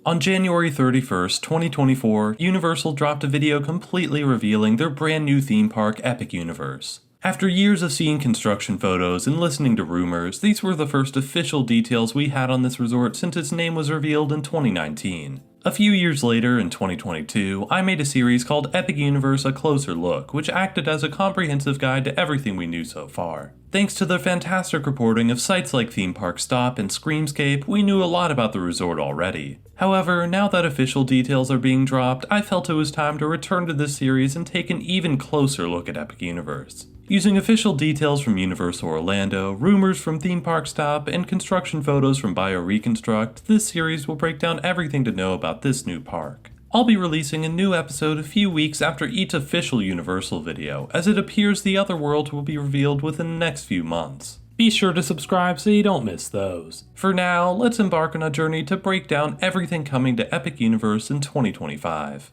On January 31st, 2024, Universal dropped a video completely revealing their brand new theme park, Epic Universe. After years of seeing construction photos and listening to rumors, these were the first official details we had on this resort since its name was revealed in 2019. A few years later, in 2022, I made a series called Epic Universe: A Closer Look, which acted as a comprehensive guide to everything we knew so far. Thanks to the fantastic reporting of sites like Theme Park Stop and Screamscape, we knew a lot about the resort already. However, now that official details are being dropped, I felt it was time to return to this series and take an even closer look at Epic Universe. Using official details from Universal Orlando, rumors from Theme Park Stop, and construction photos from BioReconstruct, this series will break down everything to know about this new park. I'll be releasing a new episode a few weeks after each official Universal video, as it appears the other worlds will be revealed within the next few months. Be sure to subscribe so you don't miss those. For now, let's embark on a journey to break down everything coming to Epic Universe in 2025.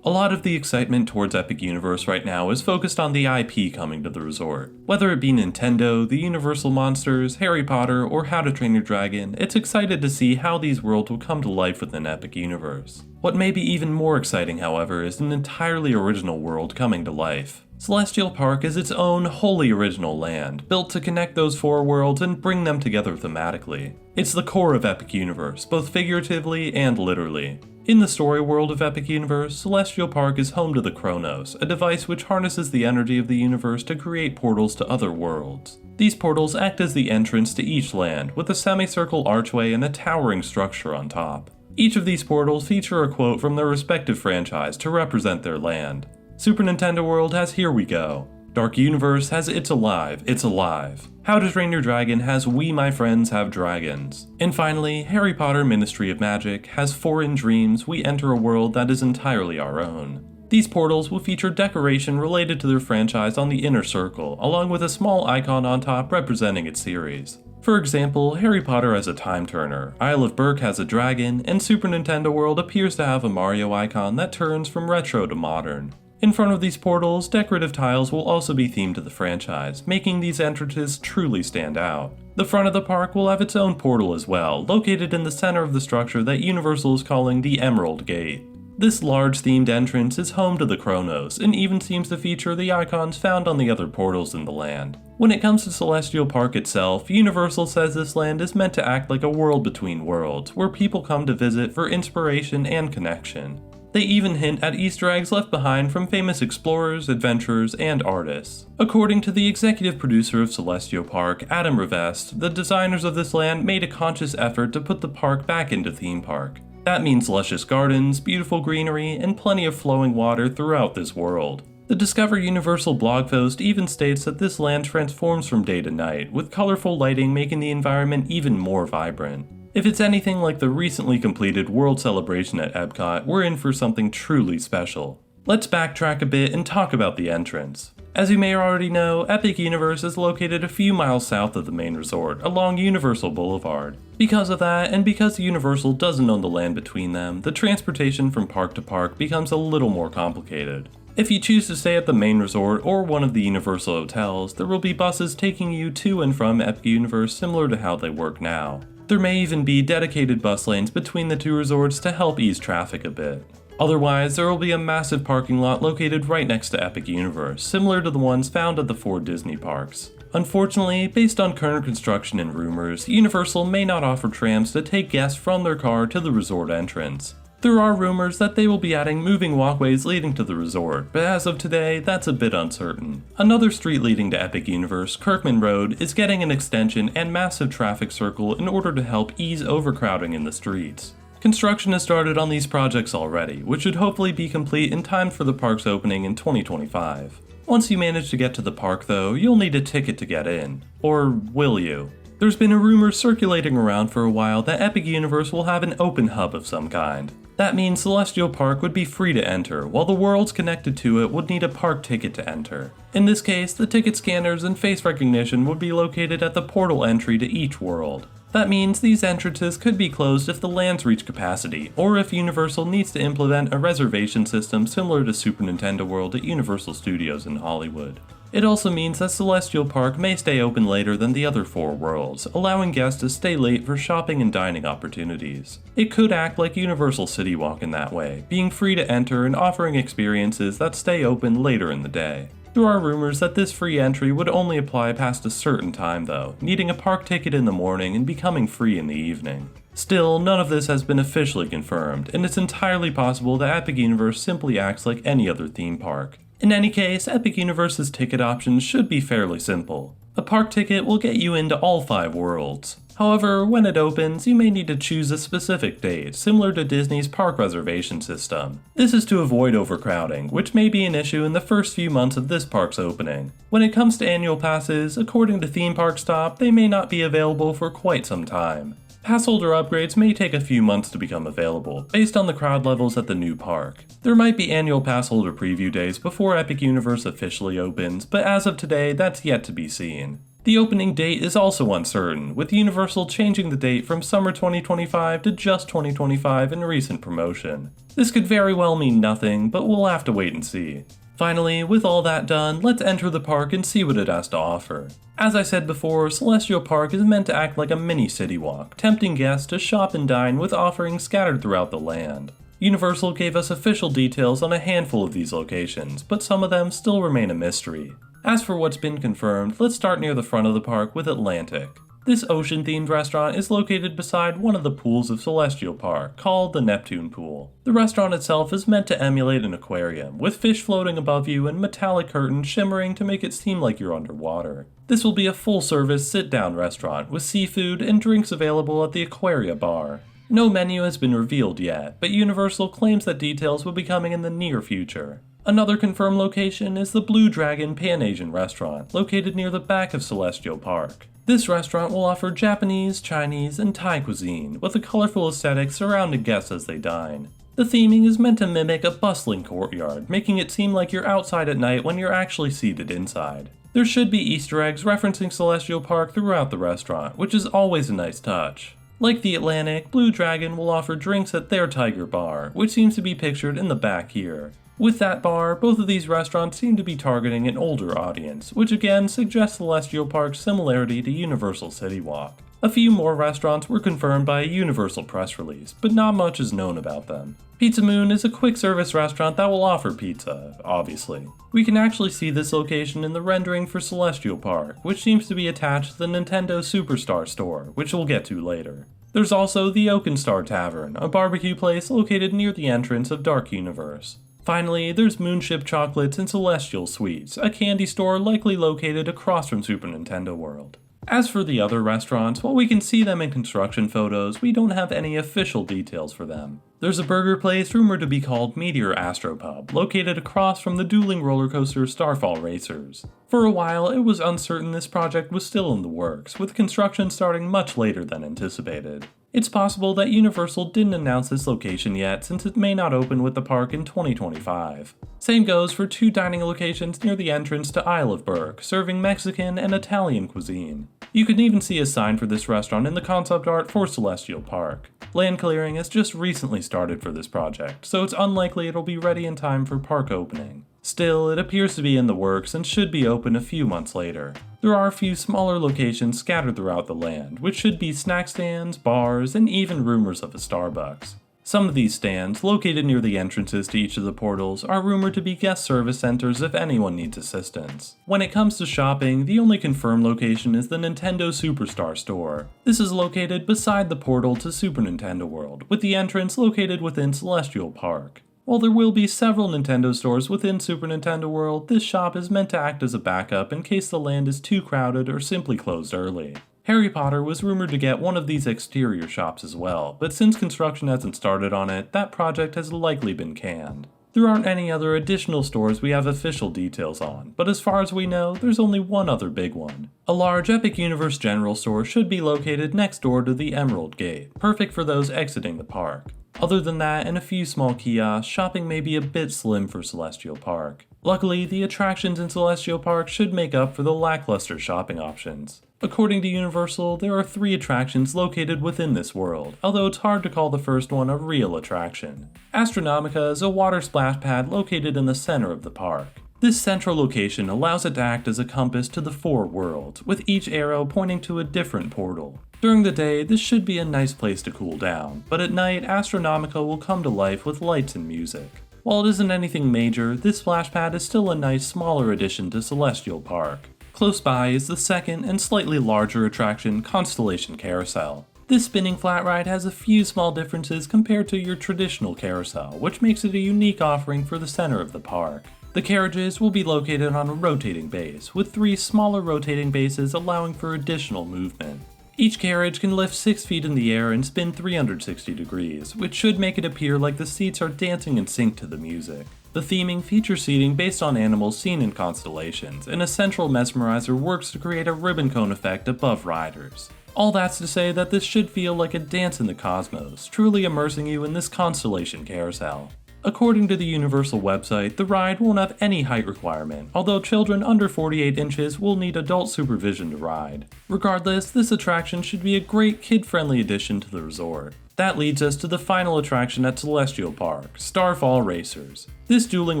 A lot of the excitement towards Epic Universe right now is focused on the IP coming to the resort. Whether it be Nintendo, the Universal Monsters, Harry Potter, or How to Train Your Dragon, it's excited to see how these worlds will come to life within Epic Universe. What may be even more exciting, however, is an entirely original world coming to life. Celestial Park is its own wholly original land, built to connect those four worlds and bring them together thematically. It's the core of Epic Universe, both figuratively and literally. In the story world of Epic Universe, Celestial Park is home to the Chronos, a device which harnesses the energy of the universe to create portals to other worlds. These portals act as the entrance to each land, with a semicircle archway and a towering structure on top. Each of these portals feature a quote from their respective franchise to represent their land. Super Nintendo World has Here We Go. Dark Universe has It's Alive, It's Alive. How to Train Your Dragon has We My Friends Have Dragons. And finally, Harry Potter Ministry of Magic has For in Dreams We Enter a World That Is Entirely Our Own. These portals will feature decoration related to their franchise on the inner circle, along with a small icon on top representing its series. For example, Harry Potter has a time turner, Isle of Berk has a dragon, and Super Nintendo World appears to have a Mario icon that turns from retro to modern. In front of these portals, decorative tiles will also be themed to the franchise, making these entrances truly stand out. The front of the park will have its own portal as well, located in the center of the structure that Universal is calling the Emerald Gate. This large themed entrance is home to the Chronos, and even seems to feature the icons found on the other portals in the land. When it comes to Celestial Park itself, Universal says this land is meant to act like a world between worlds, where people come to visit for inspiration and connection. They even hint at Easter eggs left behind from famous explorers, adventurers, and artists. According to the executive producer of Celestial Park, Adam Revest, the designers of this land made a conscious effort to put the park back into theme park. That means luscious gardens, beautiful greenery, and plenty of flowing water throughout this world. The Discover Universal blog post even states that this land transforms from day to night, with colorful lighting making the environment even more vibrant. If it's anything like the recently completed World Celebration at Epcot, we're in for something truly special. Let's backtrack a bit and talk about the entrance. As you may already know, Epic Universe is located a few miles south of the main resort, along Universal Boulevard. Because of that, and because Universal doesn't own the land between them, the transportation from park to park becomes a little more complicated. If you choose to stay at the main resort or one of the Universal Hotels, there will be buses taking you to and from Epic Universe similar to how they work now. There may even be dedicated bus lanes between the two resorts to help ease traffic a bit. Otherwise, there will be a massive parking lot located right next to Epic Universe, similar to the ones found at the 4 Disney parks. Unfortunately, based on current construction and rumors, Universal may not offer trams to take guests from their car to the resort entrance. There are rumors that they will be adding moving walkways leading to the resort, but as of today, that's a bit uncertain. Another street leading to Epic Universe, Kirkman Road, is getting an extension and massive traffic circle in order to help ease overcrowding in the streets. Construction has started on these projects already, which should hopefully be complete in time for the park's opening in 2025. Once you manage to get to the park though, you'll need a ticket to get in. Or will you? There's been a rumor circulating around for a while that Epic Universe will have an open hub of some kind. That means Celestial Park would be free to enter, while the worlds connected to it would need a park ticket to enter. In this case, the ticket scanners and face recognition would be located at the portal entry to each world. That means these entrances could be closed if the lands reach capacity, or if Universal needs to implement a reservation system similar to Super Nintendo World at Universal Studios in Hollywood. It also means that Celestial Park may stay open later than the other 4 worlds, allowing guests to stay late for shopping and dining opportunities. It could act like Universal City Walk in that way, being free to enter and offering experiences that stay open later in the day. There are rumors that this free entry would only apply past a certain time though, needing a park ticket in the morning and becoming free in the evening. Still, none of this has been officially confirmed, and it's entirely possible that Epic Universe simply acts like any other theme park. In any case, Epic Universe's ticket options should be fairly simple. A park ticket will get you into all 5 worlds. However, when it opens, you may need to choose a specific date, similar to Disney's park reservation system. This is to avoid overcrowding, which may be an issue in the first few months of this park's opening. When it comes to annual passes, according to Theme Park Stop, they may not be available for quite some time. Passholder upgrades may take a few months to become available, based on the crowd levels at the new park. There might be annual passholder preview days before Epic Universe officially opens, but as of today, that's yet to be seen. The opening date is also uncertain, with Universal changing the date from summer 2025 to just 2025 in recent promotion. This could very well mean nothing, but we'll have to wait and see. Finally, with all that done, let's enter the park and see what it has to offer. As I said before, Celestial Park is meant to act like a mini city walk, tempting guests to shop and dine with offerings scattered throughout the land. Universal gave us official details on a handful of these locations, but some of them still remain a mystery. As for what's been confirmed, let's start near the front of the park with Atlantic. This ocean-themed restaurant is located beside one of the pools of Celestial Park, called the Neptune Pool. The restaurant itself is meant to emulate an aquarium, with fish floating above you and metallic curtains shimmering to make it seem like you're underwater. This will be a full-service sit-down restaurant, with seafood and drinks available at the Aquaria bar. No menu has been revealed yet, but Universal claims that details will be coming in the near future. Another confirmed location is the Blue Dragon Pan-Asian restaurant, located near the back of Celestial Park. This restaurant will offer Japanese, Chinese, and Thai cuisine, with a colorful aesthetic surrounding guests as they dine. The theming is meant to mimic a bustling courtyard, making it seem like you're outside at night when you're actually seated inside. There should be Easter eggs referencing Celestial Park throughout the restaurant, which is always a nice touch. Like the Atlantic, Blue Dragon will offer drinks at their Tiger Bar, which seems to be pictured in the back here. With that bar, both of these restaurants seem to be targeting an older audience, which again suggests Celestial Park's similarity to Universal City Walk. A few more restaurants were confirmed by a Universal press release, but not much is known about them. Pizza Moon is a quick service restaurant that will offer pizza, obviously. We can actually see this location in the rendering for Celestial Park, which seems to be attached to the Nintendo Superstar store, which we'll get to later. There's also the Oakenstar Tavern, a barbecue place located near the entrance of Dark Universe. Finally, there's Moonship Chocolates and Celestial Sweets, a candy store likely located across from Super Nintendo World. As for the other restaurants, while we can see them in construction photos, we don't have any official details for them. There's a burger place rumored to be called Meteor Astropub, located across from the dueling roller coaster Starfall Racers. For a while, it was uncertain this project was still in the works, with construction starting much later than anticipated. It's possible that Universal didn't announce this location yet since it may not open with the park in 2025. Same goes for 2 dining locations near the entrance to Isle of Berk, serving Mexican and Italian cuisine. You can even see a sign for this restaurant in the concept art for Celestial Park. Land clearing has just recently started for this project, so it's unlikely it'll be ready in time for park opening. Still, it appears to be in the works and should be open a few months later. There are a few smaller locations scattered throughout the land, which should be snack stands, bars, and even rumors of a Starbucks. Some of these stands, located near the entrances to each of the portals, are rumored to be guest service centers if anyone needs assistance. When it comes to shopping, the only confirmed location is the Nintendo Superstar store. This is located beside the portal to Super Nintendo World, with the entrance located within Celestial Park. While there will be several Nintendo stores within Super Nintendo World, this shop is meant to act as a backup in case the land is too crowded or simply closed early. Harry Potter was rumored to get one of these exterior shops as well, but since construction hasn't started on it, that project has likely been canned. There aren't any other additional stores we have official details on, but as far as we know, there's only one other big one. A large Epic Universe General store should be located next door to the Emerald Gate, perfect for those exiting the park. Other than that and a few small kiosks, shopping may be a bit slim for Celestial Park. Luckily, the attractions in Celestial Park should make up for the lackluster shopping options. According to Universal, there are 3 attractions located within this world, although it's hard to call the first one a real attraction. Astronomica is a water splash pad located in the center of the park. This central location allows it to act as a compass to the 4 worlds, with each arrow pointing to a different portal. During the day, this should be a nice place to cool down, but at night, Astronomica will come to life with lights and music. While it isn't anything major, this splash pad is still a nice smaller addition to Celestial Park. Close by is the second and slightly larger attraction, Constellation Carousel. This spinning flat ride has a few small differences compared to your traditional carousel, which makes it a unique offering for the center of the park. The carriages will be located on a rotating base, with 3 smaller rotating bases allowing for additional movement. Each carriage can lift 6 feet in the air and spin 360 degrees, which should make it appear like the seats are dancing in sync to the music. The theming features seating based on animals seen in constellations, and a central mesmerizer works to create a ribbon cone effect above riders. All that's to say that this should feel like a dance in the cosmos, truly immersing you in this constellation carousel. According to the Universal website, the ride won't have any height requirement, although children under 48 inches will need adult supervision to ride. Regardless, this attraction should be a great kid-friendly addition to the resort. That leads us to the final attraction at Celestial Park, Starfall Racers. This dueling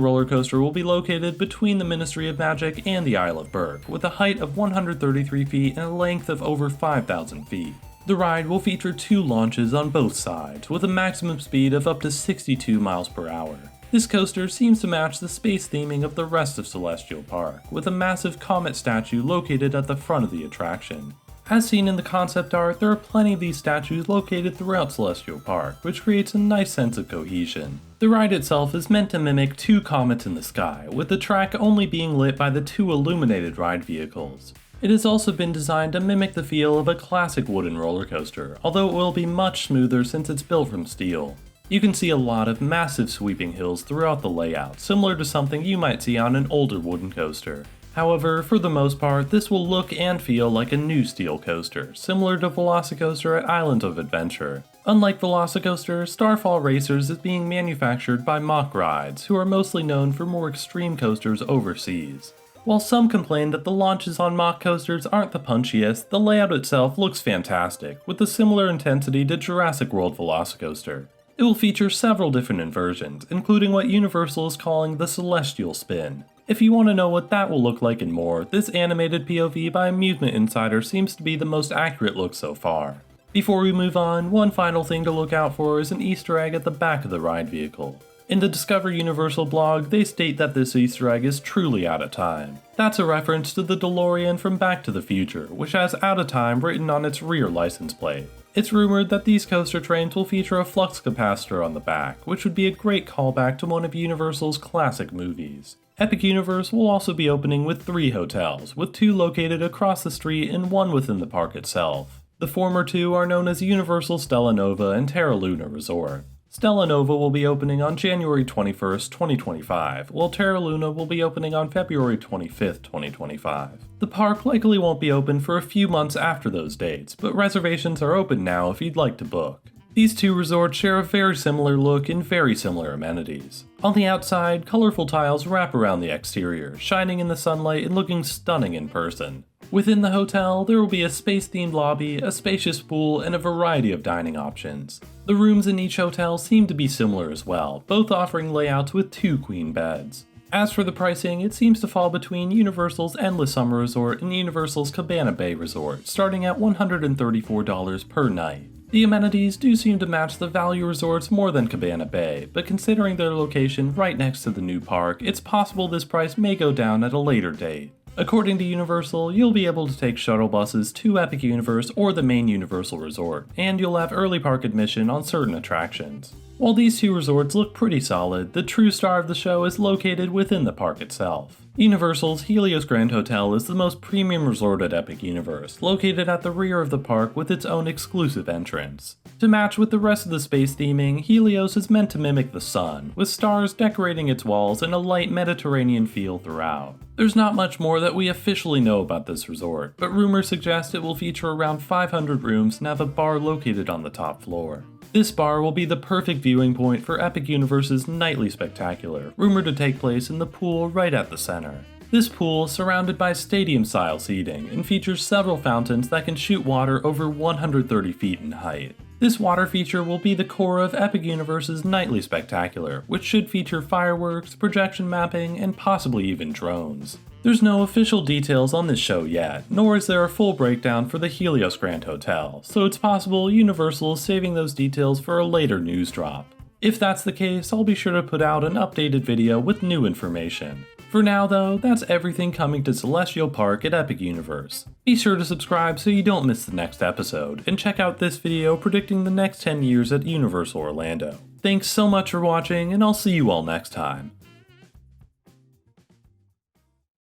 roller coaster will be located between the Ministry of Magic and the Isle of Berk, with a height of 133 feet and a length of over 5,000 feet. The ride will feature 2 launches on both sides, with a maximum speed of up to 62 miles per hour. This coaster seems to match the space theming of the rest of Celestial Park, with a massive comet statue located at the front of the attraction. As seen in the concept art, there are plenty of these statues located throughout Celestial Park, which creates a nice sense of cohesion. The ride itself is meant to mimic 2 comets in the sky, with the track only being lit by the 2 illuminated ride vehicles. It has also been designed to mimic the feel of a classic wooden roller coaster, although it will be much smoother since it's built from steel. You can see a lot of massive sweeping hills throughout the layout, similar to something you might see on an older wooden coaster. However, for the most part, this will look and feel like a new steel coaster, similar to Velocicoaster at Islands of Adventure. Unlike Velocicoaster, Starfall Racers is being manufactured by Mach Rides, who are mostly known for more extreme coasters overseas. While some complain that the launches on Mach coasters aren't the punchiest, the layout itself looks fantastic, with a similar intensity to Jurassic World Velocicoaster. It will feature several different inversions, including what Universal is calling the Celestial Spin. If you want to know what that will look like and more, this animated POV by Amusement Insider seems to be the most accurate look so far. Before we move on, one final thing to look out for is an Easter egg at the back of the ride vehicle. In the Discover Universal blog, they state that this Easter egg is truly out of time. That's a reference to the DeLorean from Back to the Future, which has out of time written on its rear license plate. It's rumored that these coaster trains will feature a flux capacitor on the back, which would be a great callback to one of Universal's classic movies. Epic Universe will also be opening with 3 hotels, with 2 located across the street and 1 within the park itself. The former 2 are known as Universal Stella Nova and Terra Luna Resort. Stella Nova will be opening on January 21st, 2025, while Terra Luna will be opening on February 25th, 2025. The park likely won't be open for a few months after those dates, but reservations are open now if you'd like to book. These 2 resorts share a very similar look and very similar amenities. On the outside, colorful tiles wrap around the exterior, shining in the sunlight and looking stunning in person. Within the hotel, there will be a space-themed lobby, a spacious pool, and a variety of dining options. The rooms in each hotel seem to be similar as well, both offering layouts with 2 queen beds. As for the pricing, it seems to fall between Universal's Endless Summer Resort and Universal's Cabana Bay Resort, starting at $134 per night. The amenities do seem to match the value resorts more than Cabana Bay, but considering their location right next to the new park, it's possible this price may go down at a later date. According to Universal, you'll be able to take shuttle buses to Epic Universe or the main Universal Resort, and you'll have early park admission on certain attractions. While these 2 resorts look pretty solid, the true star of the show is located within the park itself. Universal's Helios Grand Hotel is the most premium resort at Epic Universe, located at the rear of the park with its own exclusive entrance. To match with the rest of the space theming, Helios is meant to mimic the sun, with stars decorating its walls and a light Mediterranean feel throughout. There's not much more that we officially know about this resort, but rumors suggest it will feature around 500 rooms and have a bar located on the top floor. This bar will be the perfect viewing point for Epic Universe's Nightly Spectacular, rumored to take place in the pool right at the center. This pool is surrounded by stadium-style seating and features several fountains that can shoot water over 130 feet in height. This water feature will be the core of Epic Universe's Nightly Spectacular, which should feature fireworks, projection mapping, and possibly even drones. There's no official details on this show yet, nor is there a full breakdown for the Helios Grand Hotel, so it's possible Universal is saving those details for a later news drop. If that's the case, I'll be sure to put out an updated video with new information. For now though, that's everything coming to Celestial Park at Epic Universe. Be sure to subscribe so you don't miss the next episode, and check out this video predicting the next 10 years at Universal Orlando. Thanks so much for watching, and I'll see you all next time.